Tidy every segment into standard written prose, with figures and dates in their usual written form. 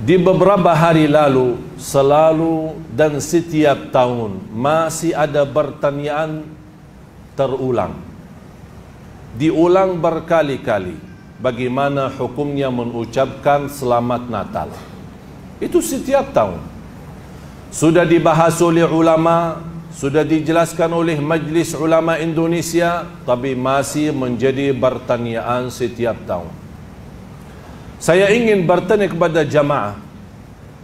Di beberapa hari lalu, selalu dan setiap tahun masih ada pertanyaan terulang. Diulang berkali-kali, bagaimana hukumnya mengucapkan Selamat Natal. Itu setiap tahun. Sudah dibahas oleh ulama, sudah dijelaskan oleh Majlis Ulama Indonesia, tapi masih menjadi pertanyaan setiap tahun. Saya ingin bertanya kepada jamaah,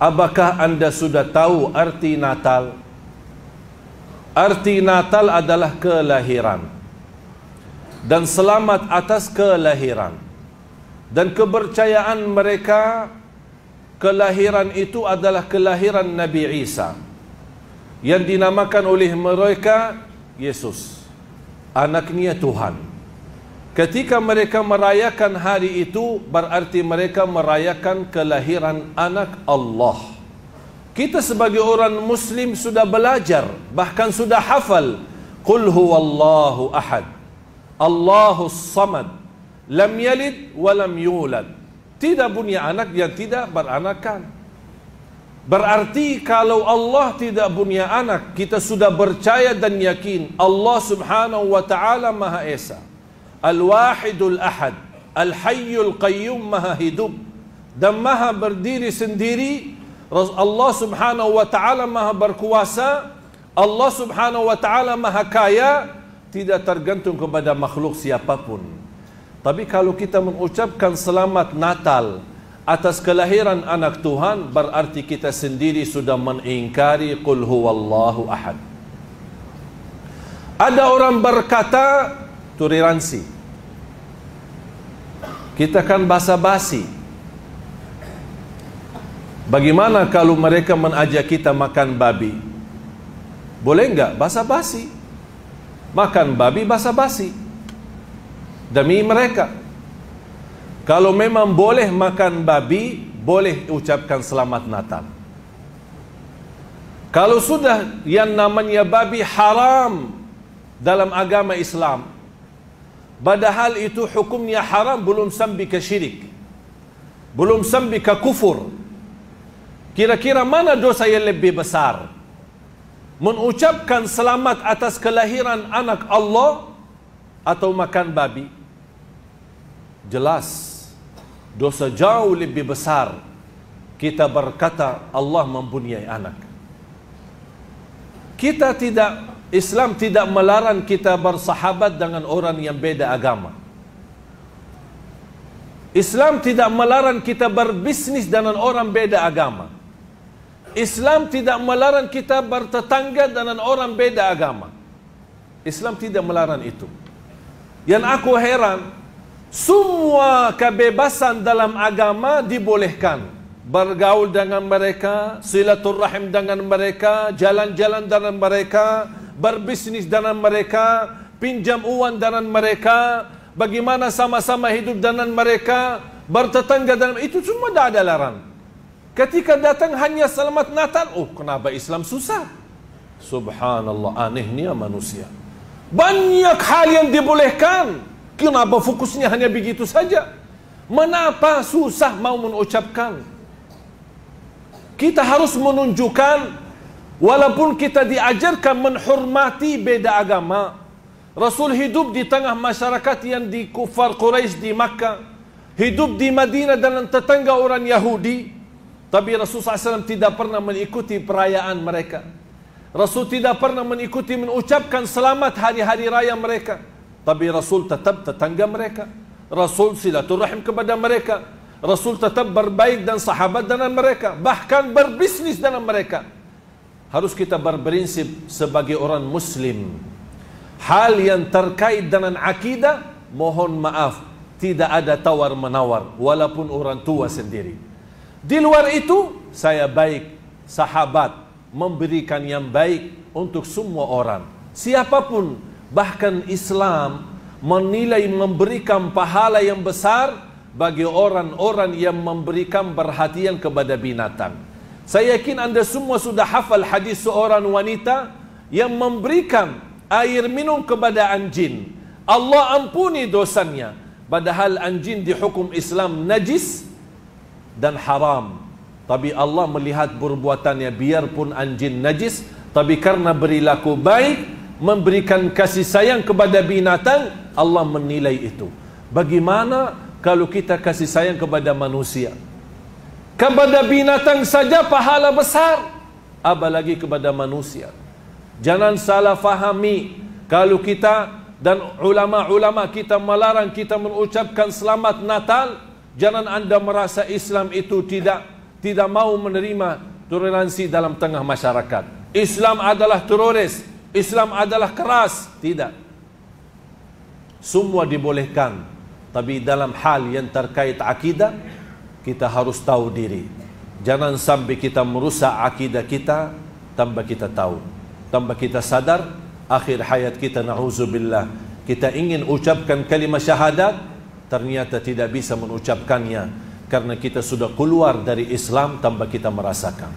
apakah anda sudah tahu arti Natal? Arti Natal adalah kelahiran dan selamat atas kelahiran. Dan kepercayaan mereka, kelahiran itu adalah kelahiran Nabi Isa, yang dinamakan oleh mereka Yesus, anaknya Tuhan. Ketika mereka merayakan hari itu, berarti mereka merayakan kelahiran anak Allah. Kita sebagai orang Muslim sudah belajar, bahkan sudah hafal, Qul huwallahu ahad, Allahus samad, lam yalid wa lam yulad. Tidak punya anak yang tidak beranakan. Berarti kalau Allah tidak punya anak, kita sudah percaya dan yakin Allah subhanahu wa ta'ala Maha Esa, Al-Wahidul Ahad, Al-Hayyul Qayyum, Maha hidup dan Maha berdiri sendiri. Allah subhanahu wa ta'ala Maha berkuasa. Allah subhanahu wa ta'ala Maha kaya, tidak tergantung kepada makhluk siapapun. Tapi kalau kita mengucapkan Selamat Natal atas kelahiran anak Tuhan, berarti kita sendiri sudah mengingkari Qul huwallahu ahad. Ada orang berkata toleransi, kita kan basa-basi. Bagaimana kalau mereka mengajak kita makan babi? Boleh enggak basa-basi? Makan babi basa-basi demi mereka. Kalau memang boleh makan babi, boleh ucapkan Selamat Natal. Kalau sudah yang namanya babi haram dalam agama Islam, padahal itu hukumnya haram, belum sampai ke syirik, belum sampai ke kufur. Kira-kira mana dosa yang lebih besar? Mengucapkan selamat atas kelahiran anak Allah atau makan babi? Jelas dosa jauh lebih besar kita berkata Allah mempunyai anak. Kita tidak, Islam tidak melarang kita bersahabat dengan orang yang beda agama. Islam tidak melarang kita berbisnis dengan orang beda agama. Islam tidak melarang kita bertetangga dengan orang beda agama. Islam tidak melarang itu. Yang aku heran, semua kebebasan dalam agama dibolehkan. Bergaul dengan mereka, silaturahim dengan mereka, jalan-jalan dengan mereka, berbisnis dengan mereka, pinjam uang dengan mereka, bagaimana sama-sama hidup dengan mereka, bertetangga dengan itu semua tidak ada larangan. Ketika datang hanya Selamat Natal, oh kenapa Islam susah? Subhanallah, anehnya manusia. Banyak hal yang dibolehkan, kenapa fokusnya hanya begitu saja? Mengapa susah mau mengucapkan? Kita harus menunjukkan, walaupun kita diajarkan menghormati beda agama. Rasul hidup di tengah masyarakat yang di kufar Quraisy di Makkah, hidup di Madinah dengan tetangga orang Yahudi. Tapi Rasul SAW tidak pernah mengikuti perayaan mereka. Rasul tidak pernah mengikuti mengucapkan selamat hari-hari raya mereka. Tapi Rasul tetap tetangga mereka. Rasul silaturahim kepada mereka. Rasul tetap berbaik dan sahabat dengan mereka. Bahkan berbisnis dengan mereka. Harus kita berprinsip sebagai orang Muslim. Hal yang terkait dengan akidah, mohon maaf, tidak ada tawar-menawar, walaupun orang tua sendiri. Di luar itu, saya baik, sahabat, memberikan yang baik untuk semua orang. Siapapun, bahkan Islam menilai memberikan pahala yang besar bagi orang-orang yang memberikan perhatian kepada binatang. Saya yakin anda semua sudah hafal hadis seorang wanita yang memberikan air minum kepada anjing. Allah ampuni dosanya. Padahal anjing dihukum Islam najis dan haram. Tapi Allah melihat perbuatannya, biarpun anjing najis, tapi karena berilaku baik, memberikan kasih sayang kepada binatang, Allah menilai itu. Bagaimana kalau kita kasih sayang kepada manusia? Kepada binatang saja pahala besar, apalagi kepada manusia. Jangan salah fahami, kalau kita dan ulama-ulama kita melarang kita mengucapkan selamat Natal, jangan anda merasa Islam itu tidak mau menerima toleransi dalam tengah masyarakat. Islam adalah teroris, Islam adalah keras. Tidak. Semua dibolehkan, tapi dalam hal yang terkait akidah, kita harus tahu diri. Jangan sampai kita merusak akidah kita tanpa kita tahu, tanpa kita sadar. Akhir hayat kita, na'udzubillah, kita ingin ucapkan kalimat syahadat, ternyata tidak bisa mengucapkannya karena kita sudah keluar dari Islam tanpa kita merasakan.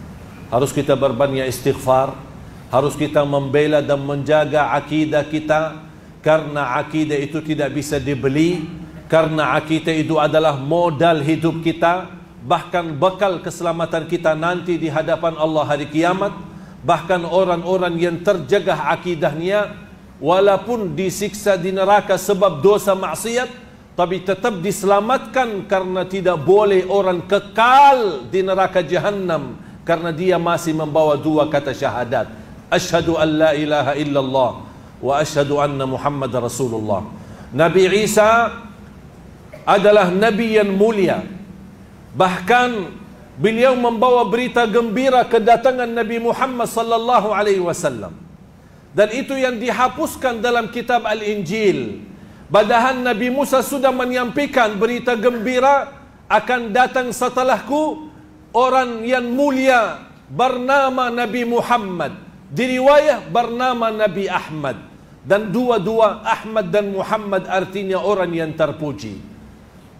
Harus kita berbanyak istighfar, harus kita membela dan menjaga akidah kita, karena akidah itu tidak bisa dibeli. Karena akidah itu adalah modal hidup kita, bahkan bekal keselamatan kita nanti di hadapan Allah hari kiamat. Bahkan orang-orang yang terjaga akidahnya, walaupun disiksa di neraka sebab dosa maksiat, tapi tetap diselamatkan karena tidak boleh orang kekal di neraka Jahannam, karena dia masih membawa dua kata syahadat, asyhadu an la ilaha illallah wa asyhadu anna Muhammad Rasulullah. Nabi Isa adalah Nabi yang mulia. Bahkan beliau membawa berita gembira kedatangan Nabi Muhammad sallallahu alaihi wasallam. Dan itu yang dihapuskan dalam kitab Al-Injil. Padahal Nabi Musa sudah menyampaikan berita gembira, akan datang setelahku orang yang mulia bernama Nabi Muhammad. Di riwayah bernama Nabi Ahmad. Dan dua-dua Ahmad dan Muhammad artinya orang yang terpuji.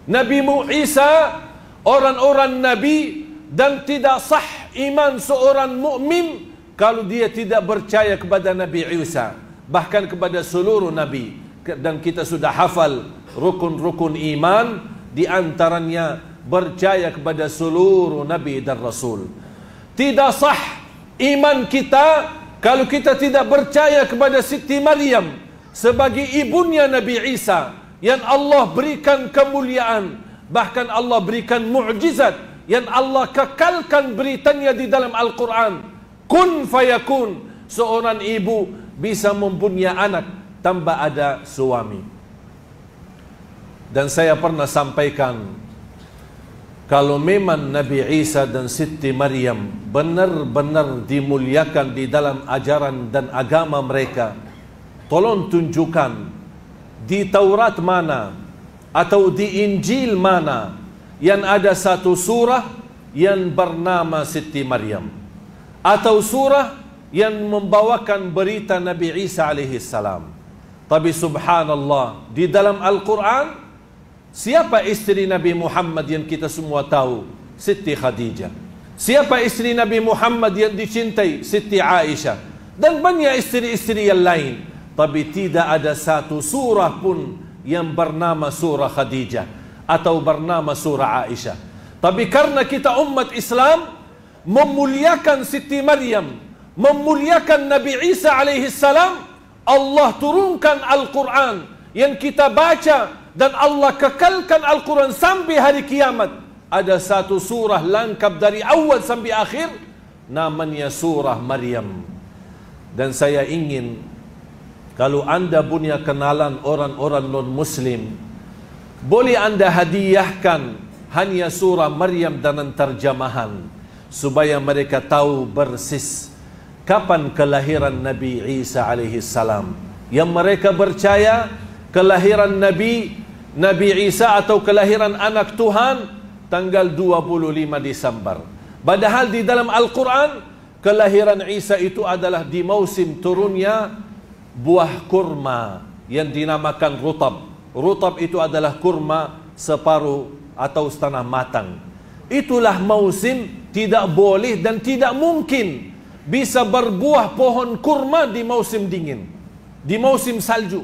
Nabi Isa orang-orang Nabi, dan tidak sah iman seorang mukmin kalau dia tidak percaya kepada Nabi Isa, bahkan kepada seluruh Nabi. Dan kita sudah hafal rukun-rukun iman, di antaranya percaya kepada seluruh Nabi dan Rasul. Tidak sah iman kita kalau kita tidak percaya kepada Siti Maryam sebagai ibunya Nabi Isa, yang Allah berikan kemuliaan, bahkan Allah berikan mukjizat, yang Allah kekalkan beritanya di dalam Al-Quran. Kun fayakun, seorang ibu bisa mempunyai anak tanpa ada suami. Dan saya pernah sampaikan, kalau memang Nabi Isa dan Siti Maryam benar-benar dimuliakan di dalam ajaran dan agama mereka, tolong tunjukkan di Taurat mana atau di Injil mana yang ada satu surah yang bernama Siti Maryam, atau surah yang membawakan berita Nabi Isa alaihi salam. Tapi subhanallah, di dalam Al-Quran, siapa istri Nabi Muhammad yang kita semua tahu? Siti Khadijah. Siapa istri Nabi Muhammad yang dicintai? Siti Aisyah. Dan banyak istri-istri yang lain. Tapi tidak ada satu surah pun yang bernama surah Khadijah atau bernama surah Aisyah. Tapi karena kita umat Islam memuliakan Siti Maryam, memuliakan Nabi Isa alaihi salam, Allah turunkan Al-Quran yang kita baca, dan Allah kekalkan Al-Quran sampai hari kiamat. Ada satu surah lengkap dari awal sampai akhir, namanya surah Maryam. Dan saya ingin, kalau anda punya kenalan orang-orang non-muslim, boleh anda hadiahkan hanya surah Maryam dengan terjemahan, supaya mereka tahu persis kapan kelahiran Nabi Isa alaihi salam. Yang mereka percaya kelahiran Nabi Isa atau kelahiran anak Tuhan tanggal 25 Desember. Padahal di dalam Al-Quran, kelahiran Isa itu adalah di musim turunnya buah kurma yang dinamakan rutab. Rutab itu adalah kurma separuh atau setengah matang. Itulah musim tidak boleh dan tidak mungkin bisa berbuah pohon kurma di musim dingin, di musim salju.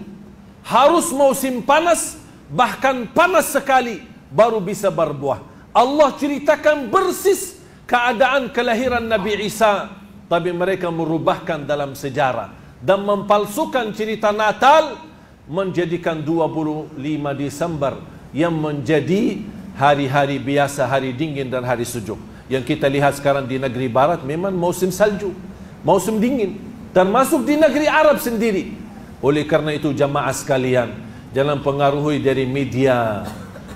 Harus musim panas, bahkan panas sekali baru bisa berbuah. Allah ceritakan persis keadaan kelahiran Nabi Isa, tapi mereka merubahkan dalam sejarah dan mempalsukan cerita Natal, menjadikan 25 Desember yang menjadi hari-hari biasa, hari dingin dan hari sejuk. Yang kita lihat sekarang di negeri barat memang musim salju, musim dingin, termasuk di negeri Arab sendiri. Oleh karena itu jamaah sekalian, jangan pengaruhi dari media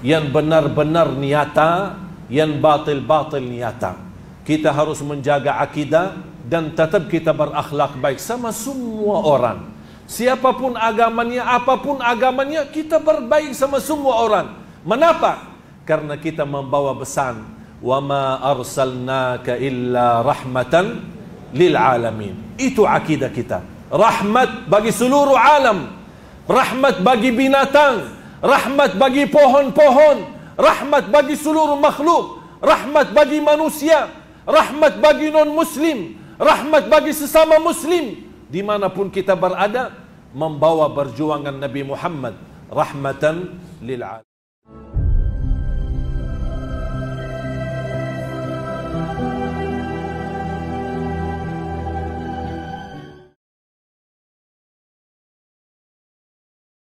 yang benar-benar nyata, yang batil-batil nyata. Kita harus menjaga akidah dan tetap kita berakhlak baik sama semua orang. Siapapun agamanya, apapun agamanya, kita berbaik sama semua orang. Mengapa? Karena kita membawa pesan, wa ma arsalnaka illa rahmatan lil alamin. Itu akidah kita. Rahmat bagi seluruh alam, rahmat bagi binatang, rahmat bagi pohon-pohon, rahmat bagi seluruh makhluk, rahmat bagi manusia, rahmat bagi non-muslim, rahmat bagi sesama muslim. Dimanapun kita berada, membawa perjuangan Nabi Muhammad rahmatan lil alamin.